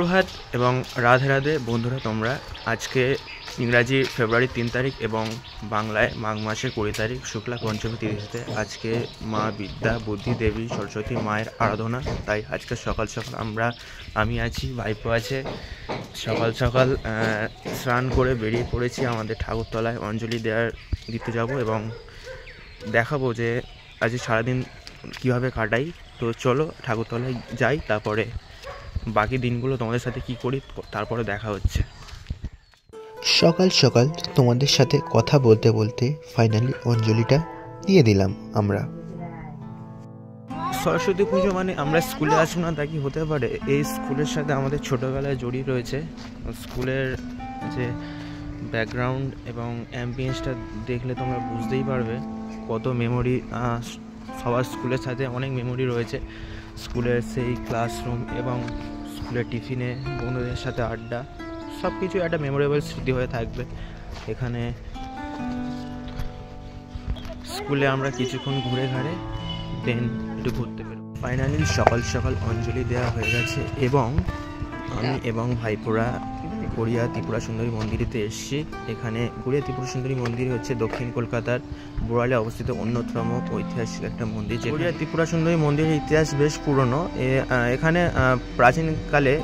সুপ্রভাত এবং রাধে রাধে বন্ধুরা। তোমরা আজকে ইংরাজি ফেব্রুয়ারি 3 তারিখ এবং বাংলায় মাঘ মাসের 20 তারিখ শুক্লা পঞ্চমী তিথিতে আজকে মা বিদ্যা বুদ্ধি দেবী সরস্বতী মায়ের আরাধনা। তাই আজকে সকাল সকাল আমি আছি, ভাইপো আছে, সকাল সকাল স্নান করে বেরিয়ে পড়েছি আমাদের ঠাকুরতলায় অঞ্জলি দিতে যাব এবং দেখাবো যে আজ সারাদিন কীভাবে কাটাই। তো চলো ঠাকুরতলায় যাই, তারপরে বাকি দিনগুলো তোমাদের সাথে কি করি তারপরে দেখা হচ্ছে। সকাল সকাল তোমাদের সাথে কথা বলতে বলতে ফাইনালি অঞ্জলিটা দিয়ে দিলাম আমরা। সরস্বতী পুজো মানে আমরা স্কুলে আসবো না তা কি হতে পারে? এই স্কুলের সাথে আমাদের ছোটোবেলায় জড়িয়ে রয়েছে। স্কুলের যে ব্যাকগ্রাউন্ড এবং অ্যাম্বিয়েন্সটা দেখলে তোমরা বুঝতেই পারবে কত মেমোরি। সবার স্কুলের সাথে অনেক মেমোরি রয়েছে। স্কুলের সেই ক্লাসরুম এবং স্কুলের টিফিনে বন্ধুদের সাথে আড্ডা, সব কিছু একটা মেমোরেবল স্মৃতি হয়ে থাকবে। এখানে স্কুলে আমরা কিছুক্ষণ ঘুরে ঘাড়ে দেন একটু ঘুরতে বেরো। ফাইনালি সকাল সকাল অঞ্জলি দেওয়া হয়ে গেছে এবং আমি এবং ভাইপোরা গড়িয়া ত্রিপুরা সুন্দরী মন্দিরেতে এসেছি। এখানে গড়িয়া ত্রিপুরা সুন্দরী মন্দির হচ্ছে দক্ষিণ কলকাতার বোড়ালে অবস্থিত অন্যতম ঐতিহাসিক একটা মন্দির। গড়িয়া ত্রিপুরা সুন্দরী মন্দিরের ইতিহাস বেশ পুরনো। এখানে প্রাচীনকালে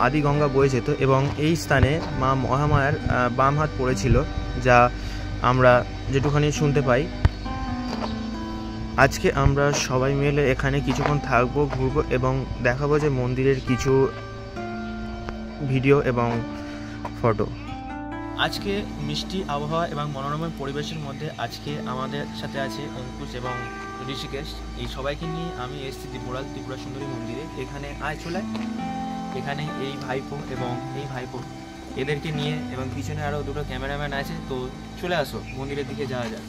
আদি গঙ্গা বয়ে যেত এবং এই স্থানে মা মহামায়ার বাম হাত পড়েছিল, যা আমরা যেটুখানি শুনতে পাই। আজকে আমরা সবাই মিলে এখানে কিছুক্ষণ থাকবো, ঘুরবো এবং দেখাবো যে মন্দিরের কিছু ভিডিও এবং ফটো। আজকে মিষ্টি আবহাওয়া এবং মনোরম পরিবেশের মধ্যে আজকে আমাদের সাথে আছে অঙ্কুশ এবং ঋষিকেশ। এই সবাইকে নিয়ে আমি এসেছি ত্রিপুরা সুন্দরী মন্দিরে। এখানে চলে এখানে এই ভাইপো এবং এই ভাইপো এদেরকে নিয়ে এবং পিছনে আরও দুটো ক্যামেরাম্যান আছে। তো চলে আসো, মন্দিরের দিকে যাওয়া যায়।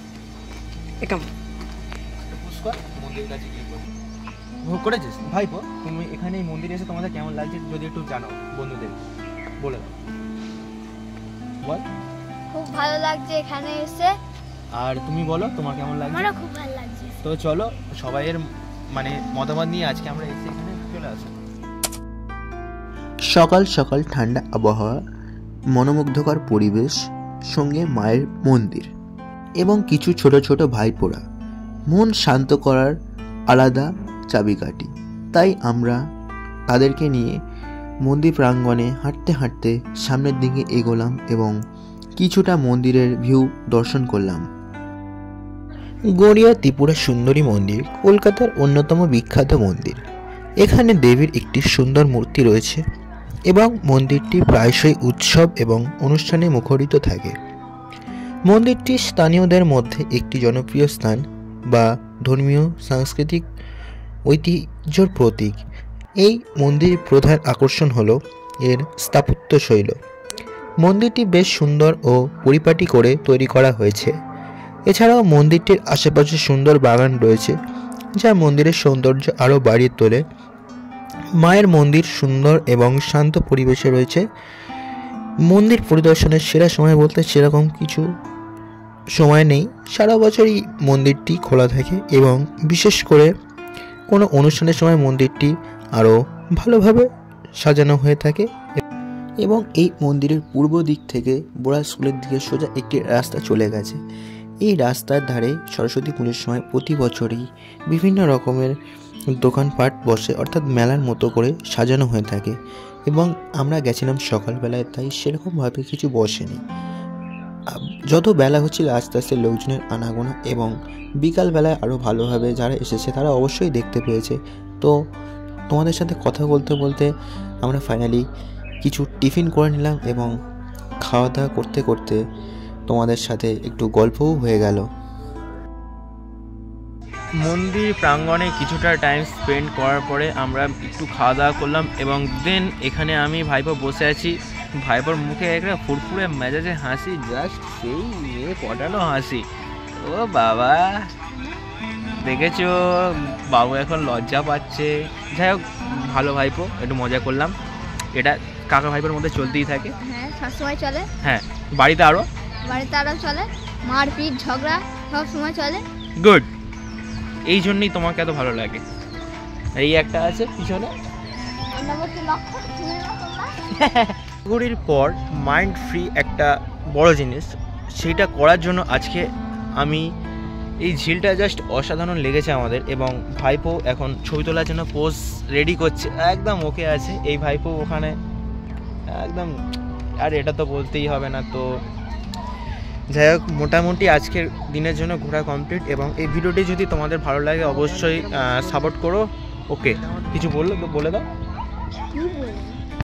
পুষ্কর মন্দিরের কাছে গিয়ে ভোগ করেছিস ভাইপো? তুমি এখানে এই মন্দিরে এসে তোমাদের কেমন লাগছে যদি একটু জানাও বন্ধুদের, বলে দাও। বল। খুব ভালো লাগছে এখানে এসে। আর তুমি বলো তোমার কেমন লাগছে? আমারও খুব ভালো লাগছে। তো চলো সবাইয়ের মতামত নিয়ে আজকে আমরা এসে এখানে চলে আসি। সকাল সকাল ঠান্ডা আবহাওয়া, মনোমুগ্ধকর পরিবেশ, সঙ্গে মায়ের মন্দির এবং কিছু ছোট ছোট ভাইপোরা, মন শান্ত করার আলাদা চাবিকাঠি। তাই আমরা তাদেরকে নিয়ে মন্দির প্রাঙ্গণে হাঁটতে হাঁটতে সামনের দিকে এগোলাম এবং কিছুটা মন্দিরের ভিউ দর্শন করলাম। গড়িয়া ত্রিপুরা সুন্দরী মন্দির কলকাতার অন্যতম বিখ্যাত মন্দির। এখানে দেবীর একটি সুন্দর মূর্তি রয়েছে এবং মন্দিরটি প্রায়শই উৎসব এবং অনুষ্ঠানে মুখরিত থাকে। মন্দিরটি স্থানীয়দের মধ্যে একটি জনপ্রিয় স্থান বা ধর্মীয় সাংস্কৃতিক ঐতিহ্যর প্রতীক। এই মন্দিরের প্রধান আকর্ষণ হলো এর স্থাপত্যশৈলী। মন্দিরটি বেশ সুন্দর ও পরিপাটি করে তৈরি করা হয়েছে। এছাড়াও মন্দিরটির আশেপাশে সুন্দর বাগান রয়েছে, যা মন্দিরের সৌন্দর্য আরও বাড়িয়ে তোলে। মায়ের মন্দির সুন্দর এবং শান্ত পরিবেশে রয়েছে। মন্দির পরিদর্শনের সেরা সময় বলতে সেরকম কিছু সময় নেই, সারা বছরই মন্দিরটি খোলা থাকে এবং বিশেষ করে কোনো অনুষ্ঠানের সময় মন্দিরটি আরও ভালোভাবে সাজানো হয়ে থাকে। এবং এই মন্দিরের পূর্ব দিক থেকে বোড়া স্কুলের দিকে সোজা একটি রাস্তা চলে গেছে। এই রাস্তার ধারে সরস্বতী পুজোর সময় প্রতি বছরই বিভিন্ন রকমের দোকানপাট বসে, অর্থাৎ মেলার মতো করে সাজানো হয়ে থাকে। এবং আমরা গেছিলাম সকালবেলায়, তাই সেরকমভাবে কিছু বসেনি। যত বেলা হচ্ছিল আস্তে আস্তে লোকজনের আনাগোনা এবং বিকালবেলায় আরও ভালোভাবে যারা এসেছে তারা অবশ্যই দেখতে পেয়েছে। তো তোমাদের সাথে কথা বলতে বলতে আমরা ফাইনালি কিছু টিফিন করে নিলাম এবং খাওয়া দাওয়া করতে করতে তোমাদের সাথে একটু গল্পও হয়ে গেল। মন্দির প্রাঙ্গণে কিছুটা টাইম স্পেন্ড করার পরে আমরা একটু খাওয়া দাওয়া করলাম এবং দেন এখানে আমি ভাইপো বসে আছি। ভাইপোর মুখে একটা ফুরফুরে মেজাজে হাসি, জাস্ট সেই মেয়ে পটানো হাসি। ও বাবা, দেখেছো বাবু এখন লজ্জা পাচ্ছে। যাই হোক, ভালো ভাইপো, একটু মজা করলাম। এটা কাকা ভাইপোর মধ্যে চলতেই থাকে। হ্যাঁ, সবসময় চলে। হ্যাঁ, বাড়িতে আরও চলে, মারপিট ঝগড়া সব সময় চলে। গুড, এই জন্যই তোমাকে এত ভালো লাগে। এই একটা আছে পিছনে, ঘুরির পর মাইন্ড ফ্রি একটা বড় জিনিস, সেইটা করার জন্য আজকে আমি এই ঝিলটা জাস্ট অসাধারণ লেগেছে আমাদের। এবং ভাইপো এখন ছবি তোলার জন্য পোজ রেডি করছে, একদম ওকে আছে এই ভাইপো ওখানে একদম। আর এটা তো বলতেই হবে না। তো যাই হোক, মোটামুটি আজকের দিনের জন্য ঘোরা কমপ্লিট। এবং এই ভিডিওটি যদি তোমাদের ভালো লাগে অবশ্যই সাপোর্ট করো। ওকে, কিছু বলে দাও। কি বলবো?